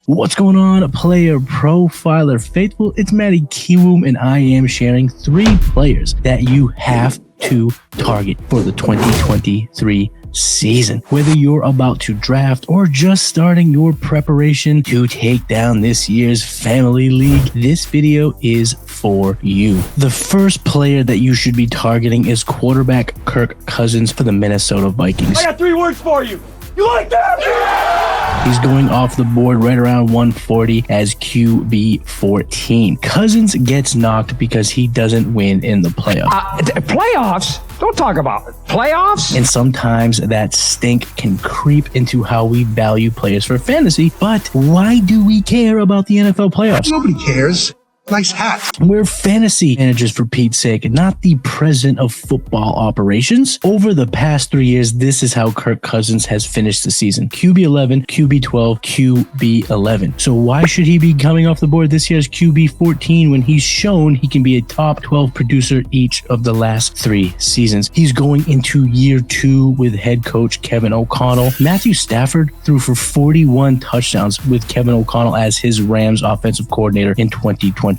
What's going on, player profiler faithful? It's Matty Kiwoom, and I am sharing 3 players that you have to target for the 2023 season. Whether you're about to draft or just starting your preparation to take down this year's family league, this video is for you. The first player that you should be targeting is quarterback Kirk Cousins for the Minnesota Vikings. I got 3 words for you. You like that? Yeah! He's going off the board right around 140 as QB 14. Cousins gets knocked because he doesn't win in the playoffs. Playoffs? Don't talk about it. Playoffs? And sometimes that stink can creep into how we value players for fantasy. But why do we care about the NFL playoffs? Nobody cares. Nice hat. We're fantasy managers, for Pete's sake, not the president of football operations. Over the past 3 years, this is how Kirk Cousins has finished the season. QB 11, QB 12, QB 11. So why should he be coming off the board this year as QB 14 when he's shown he can be a top 12 producer each of the last 3 seasons? He's going into year 2 with head coach Kevin O'Connell. Matthew Stafford threw for 41 touchdowns with Kevin O'Connell as his Rams offensive coordinator in 2021.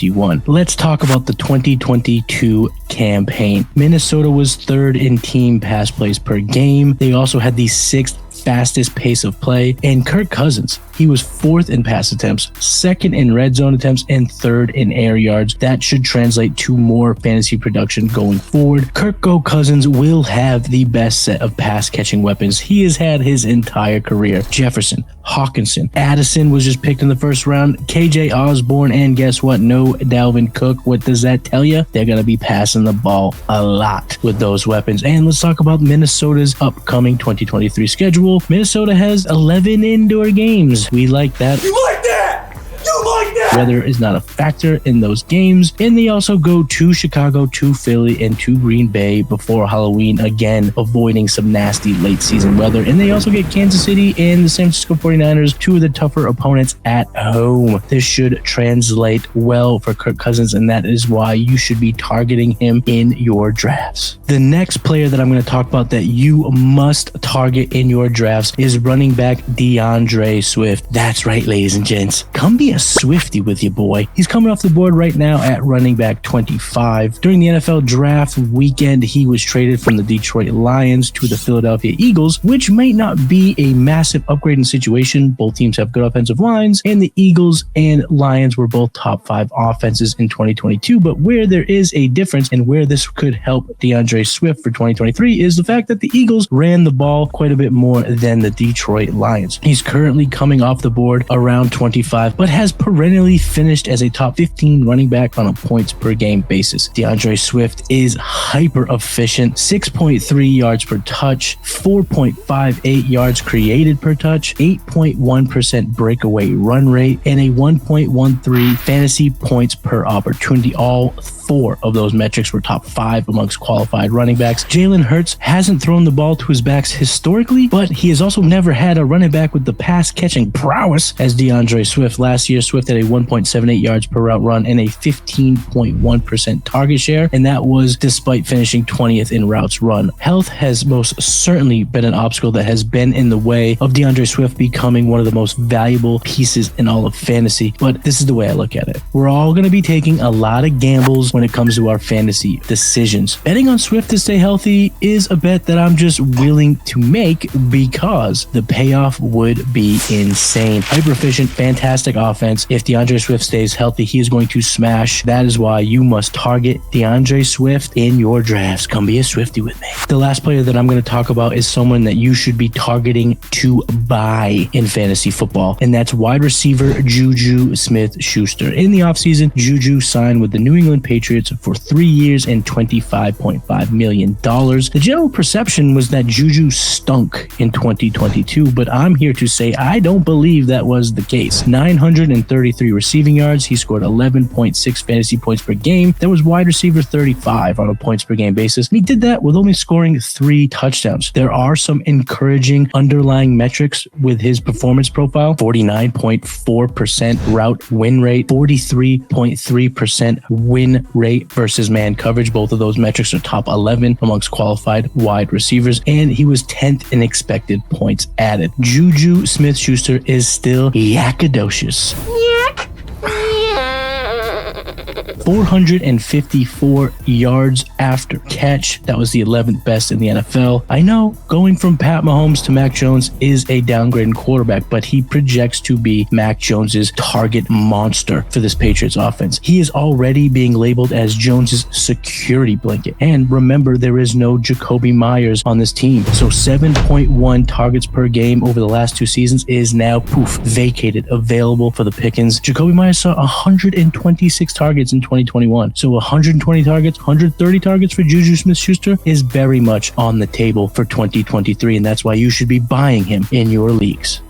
Let's talk about the 2022 campaign. Minnesota was 3rd in team pass plays per game. They also had the 6th fastest pace of play. And Kirk Cousins, he was 4th in pass attempts, 2nd in red zone attempts, and 3rd in air yards. That should translate to more fantasy production going forward. Kirk Cousins will have the best set of pass catching weapons he has had his entire career. Jefferson, Hawkinson, Addison was just picked in the 1st round, KJ Osborne, and guess what? No Dalvin Cook. What does that tell you? They're going to be passing the ball a lot with those weapons. And let's talk about Minnesota's upcoming 2023 schedule. Minnesota has 11 indoor games. We like that. You like that? You like that? Weather is not a factor in those games. And they also go to Chicago, to Philly, and to Green Bay before Halloween, again, avoiding some nasty late season weather. And they also get Kansas City and the San Francisco 49ers, 2 of the tougher opponents at home. This should translate well for Kirk Cousins, and that is why you should be targeting him in your drafts. The next player that I'm going to talk about that you must target in your drafts is running back DeAndre Swift. That's right, ladies and gents. Come be a Swiftie with your boy. He's coming off the board right now at running back 25. During the NFL draft weekend, he was traded from the Detroit Lions to the Philadelphia Eagles, which might not be a massive upgrading situation. Both teams have good offensive lines, and the Eagles and Lions were both top 5 offenses in 2022. But where there is a difference and where this could help DeAndre Swift for 2023 is the fact that the Eagles ran the ball quite a bit more than the Detroit Lions. He's currently coming off the board around 25, but has perennially finished as a top 15 running back on a points per game basis. DeAndre Swift is hyper efficient, 6.3 yards per touch, 4.58 yards created per touch, 8.1% breakaway run rate, and a 1.13 fantasy points per opportunity. All 4 of those metrics were top 5 amongst qualified running backs. Jalen Hurts hasn't thrown the ball to his backs historically, but he has also never had a running back with the pass catching prowess as DeAndre Swift. Last year, Swift had a 1.78 yards per route run and a 15.1% target share, and that was despite finishing 20th in routes run. Health has most certainly been an obstacle that has been in the way of DeAndre Swift becoming one of the most valuable pieces in all of fantasy, but this is the way I look at it. We're all going to be taking a lot of gambles when it comes to our fantasy decisions. Betting on Swift to stay healthy is a bet that I'm just willing to make because the payoff would be insane. Hyper efficient, fantastic offense. If DeAndre Swift stays healthy, he is going to smash. That is why you must target DeAndre Swift in your drafts. Come be a Swiftie with me. The last player that I'm going to talk about is someone that you should be targeting to buy in fantasy football, and that's wide receiver Juju Smith-Schuster. In the offseason, Juju signed with the New England Patriots for 3 years and $25.5 million. The general perception was that Juju stunk in 2022, but I'm here to say I don't believe that was the case. 933 receiving yards. He scored 11.6 fantasy points per game. That was wide receiver 35 on a points per game basis. And he did that with only scoring 3 touchdowns. There are some encouraging underlying metrics with his performance profile. 49.4% route win rate, 43.3% win rate versus man coverage. Both of those metrics are top 11 amongst qualified wide receivers, and he was 10th in expected points added. Juju Smith-Schuster is still yakadocious. 454 yards after catch. That was the 11th best in the NFL. I know going from Pat Mahomes to Mac Jones is a downgrade in quarterback, but he projects to be Mac Jones's target monster for this Patriots offense. He is already being labeled as Jones's security blanket. And remember, there is no Jacoby Myers on this team. So 7.1 targets per game over the last 2 seasons is now vacated, available for the pickings. Jacoby Myers saw 126 targets in 2021. So 120 targets, 130 targets for Juju Smith-Schuster is very much on the table for 2023, and that's why you should be buying him in your leagues.